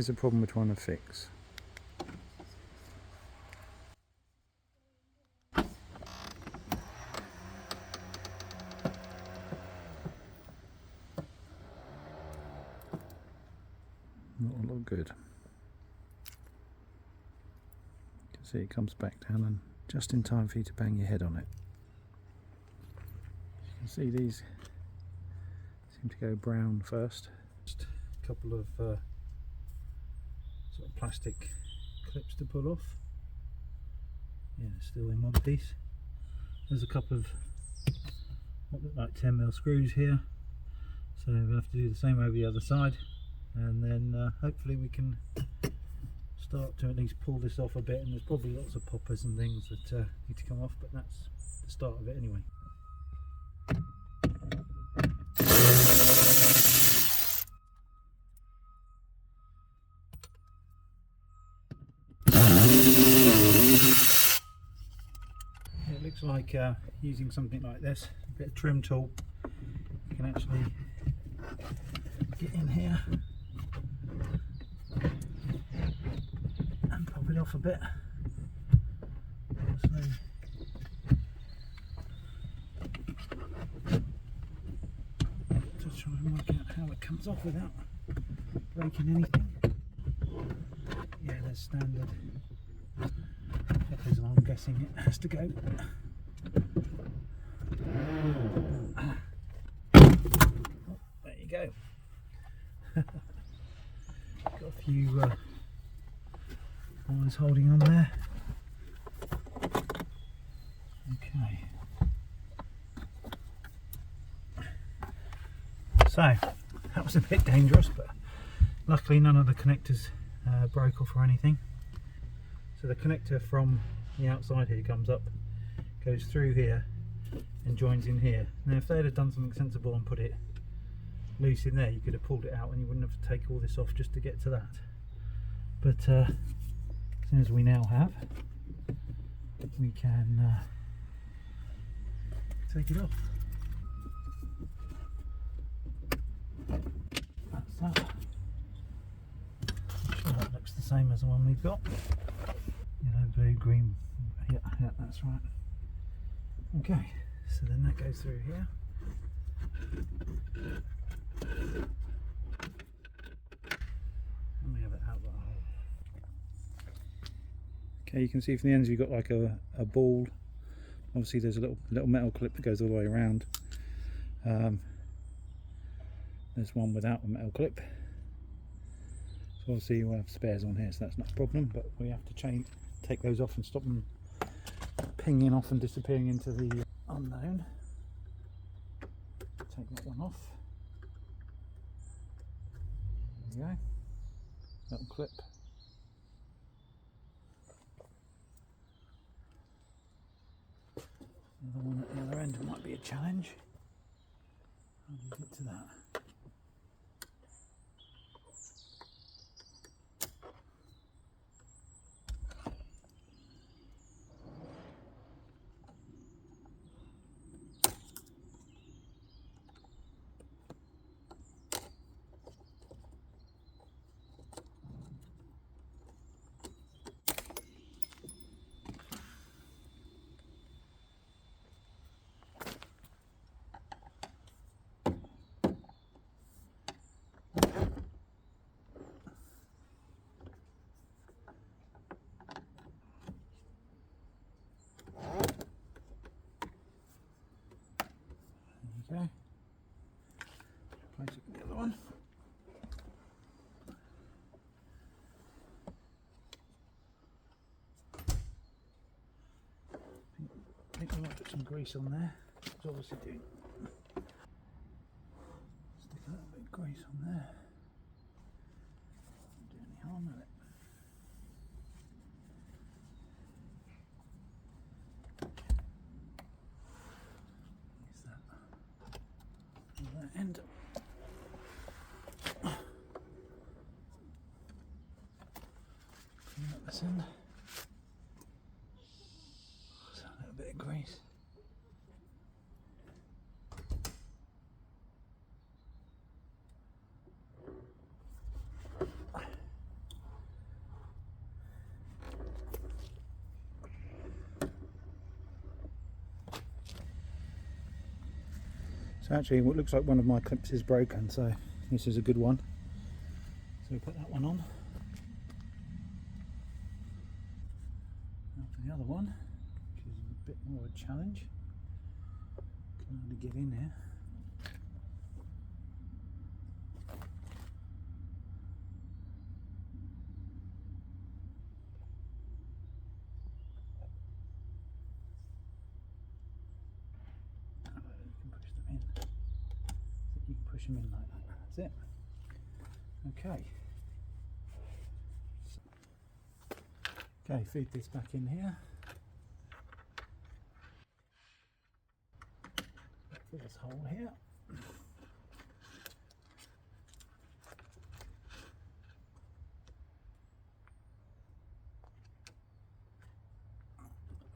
here's the problem we're trying to fix. Not a lot good. You can see it comes back down and just in time for you to bang your head on it. You can see these seem to go brown first. Just a couple of sort of plastic clips to pull off. Yeah, still in one piece. There's a couple of what look like 10mm screws here, so we'll have to do the same over the other side, and then hopefully we can start to at least pull this off a bit. And there's probably lots of poppers and things that need to come off, but that's the start of it anyway. It looks like using something like this, a bit of trim tool, you can actually get in here and pop it off a bit. So, to try and work out how it comes off without breaking anything. Yeah, there's standard. Because I'm guessing it has to go. Oh, there you go. Got a few wires holding on there. Okay. So that was a bit dangerous, but luckily none of the connectors broke off or anything. So the connector from the outside here comes up, goes through here and joins in here. Now if they'd have done something sensible and put it loose in there, you could have pulled it out and you wouldn't have to take all this off just to get to that. But as soon as we now have, we can take it off. That's that. I'm sure that looks the same as the one we've got. Yellow, blue, green. Yeah, that's right. Okay, so then that goes through here. And we have it out that hole. Okay, you can see from the ends you've got like a ball. Obviously there's a little metal clip that goes all the way around. There's one without a metal clip. So obviously you will have spares on here, so that's not a problem, but we have to take those off and stop them pinging off and disappearing into the unknown. Take that one off. There we go. Little clip. Another one at the other end might be a challenge. How do you get to that? Okay, place it with the other one. I think we might put some grease on there. It's obviously doing. Stick a little bit of grease on there. Don't do any harm with it. End. Clean up this end. So a little bit of grease. So actually what looks like one of my clips is broken, so this is a good one. So we put that one on. Now for the other one, which is a bit more of a challenge. Can hardly get in here. You can push them in. You can push them in like that. That's it. Okay. Okay, feed this back in here. Through this hole here.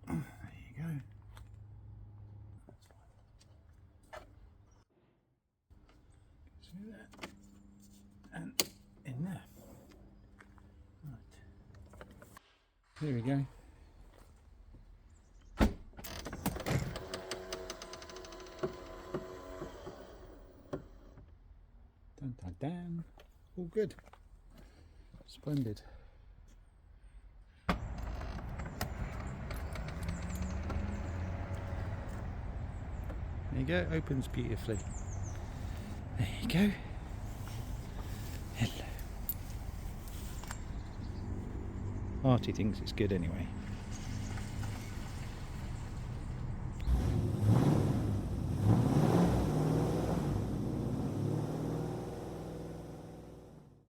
There you go. Through there and in there. Right. Here we go. Dun dun dun. All good. Splendid. There you go, opens beautifully. There you go. Hello. Artie thinks it's good anyway.